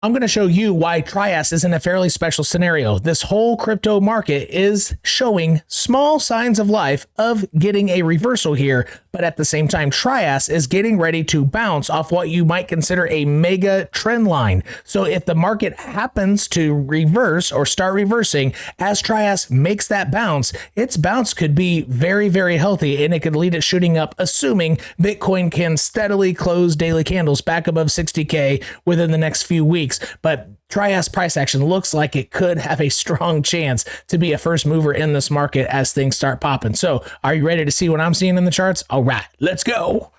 I'm going to show you why TRIAS is in a fairly special scenario. This whole crypto market is showing small signs of life of getting a reversal here, but at the same time, TRIAS is getting ready to bounce off what you might consider a mega trend line. So if the market happens to reverse or start reversing as TRIAS makes that bounce, its bounce could be very, very healthy, and it could lead it shooting up, assuming Bitcoin can steadily close daily candles back above 60K within the next few weeks. But TRIAS price action looks like it could have a strong chance to be a first mover in this market as things start popping. So are you ready to see what I'm seeing in the charts? All right, let's go.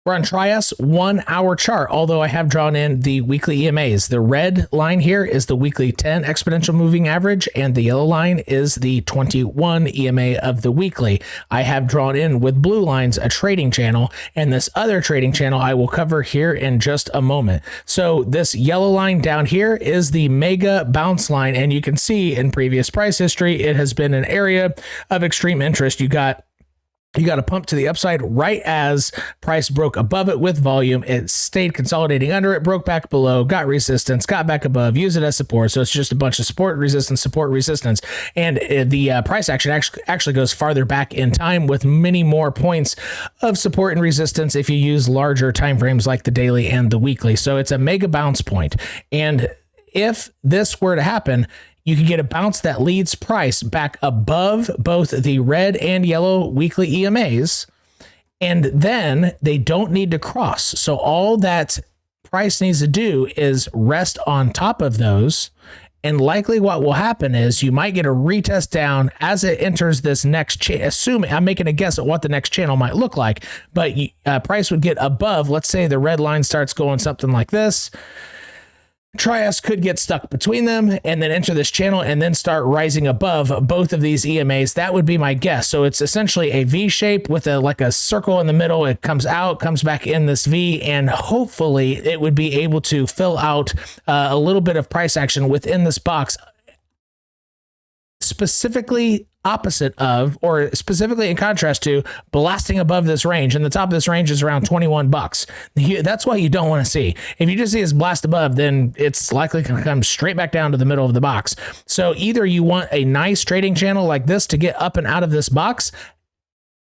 We're on TRIAS 1 hour chart, although I have drawn in the weekly EMAs. The red line here is the weekly 10 exponential moving average, and the yellow line is the 21 EMA of the weekly. I have drawn in with blue lines a trading channel, and this other trading channel I will cover here in just a moment. So this yellow line down here is the mega bounce line, and you can see in previous price history, it has been an area of extreme interest. You got a pump to the upside right as price broke above it with volume. It stayed consolidating under it, broke back below, got resistance, got back above, use it as support. So it's just a bunch of support, resistance, and the price action actually goes farther back in time with many more points of support and resistance if you use larger time frames like the daily and the weekly. So it's a mega bounce point. And if this were to happen, you can get a bounce that leads price back above both the red and yellow weekly EMAs, and then they don't need to cross. So all that price needs to do is rest on top of those, and likely what will happen is you might get a retest down as it enters this next channel. Assuming I'm making a guess at what the next channel might look like, but price would get above. Let's say the red line starts going something like this. TRIAS could get stuck between them and then enter this channel and then start rising above both of these EMAs. That would be my guess. So it's essentially a V shape with like a circle in the middle. It comes out, comes back in this V, and hopefully it would be able to fill out a little bit of price action within this box, specifically opposite of, or specifically in contrast to, blasting above this range. And the top of this range is around 21 bucks. That's what you don't want to see. If you just see us blast above, then it's likely going to come straight back down to the middle of the box. So either you want a nice trading channel like this to get up and out of this box,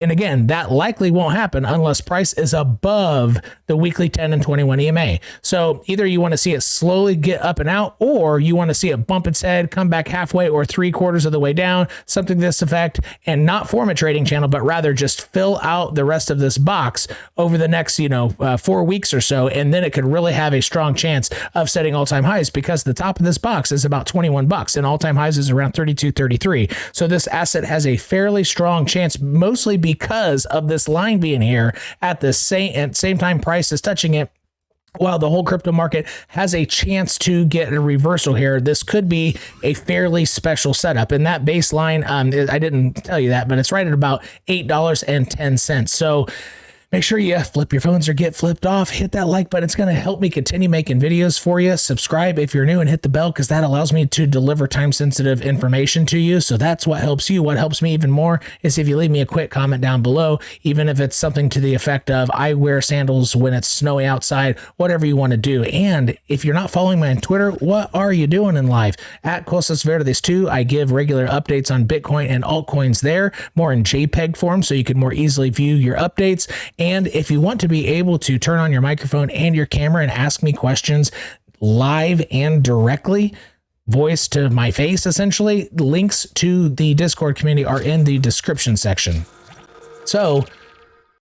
and again, that likely won't happen unless price is above the weekly 10 and 21 EMA. So either you want to see it slowly get up and out, or you want to see it bump its head, come back halfway or 3/4 of the way down, something to this effect, and not form a trading channel, but rather just fill out the rest of this box over the next, 4 weeks or so. And then it could really have a strong chance of setting all-time highs, because the top of this box is about 21 bucks and all-time highs is around 32, 33. So this asset has a fairly strong chance, mostly because of this line being here at the same time price is touching it. While the whole crypto market has a chance to get a reversal here, this could be a fairly special setup. And that baseline, I didn't tell you that, but it's right at about $8.10. So make sure you flip your phones or get flipped off. Hit that like button. It's going to help me continue making videos for you. Subscribe if you're new and hit the bell, because that allows me to deliver time-sensitive information to you. So that's what helps you. What helps me even more is if you leave me a quick comment down below, even if it's something to the effect of, I wear sandals when it's snowy outside, whatever you want to do. And if you're not following me on Twitter, what are you doing in life? At @𝘾𝙤𝙣𝙣𝙚, I give regular updates on Bitcoin and altcoins there, more in JPEG form, so you can more easily view your updates. And if you want to be able to turn on your microphone and your camera and ask me questions live and directly, voice to my face, essentially, links to the Discord community are in the description section. So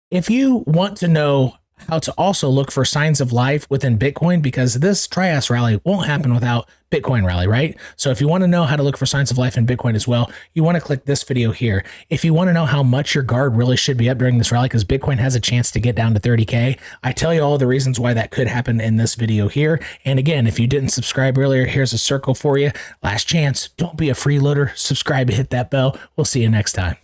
if you want to know how to also look for signs of life within Bitcoin, because this TRIAS rally won't happen without Bitcoin rally, right? So if you want to know how to look for signs of life in Bitcoin as well, you want to click this video here. If you want to know how much your guard really should be up during this rally, because Bitcoin has a chance to get down to 30K, I tell you all the reasons why that could happen in this video here. And again, if you didn't subscribe earlier, here's a circle for you. Last chance. Don't be a freeloader. Subscribe and hit that bell. We'll see you next time.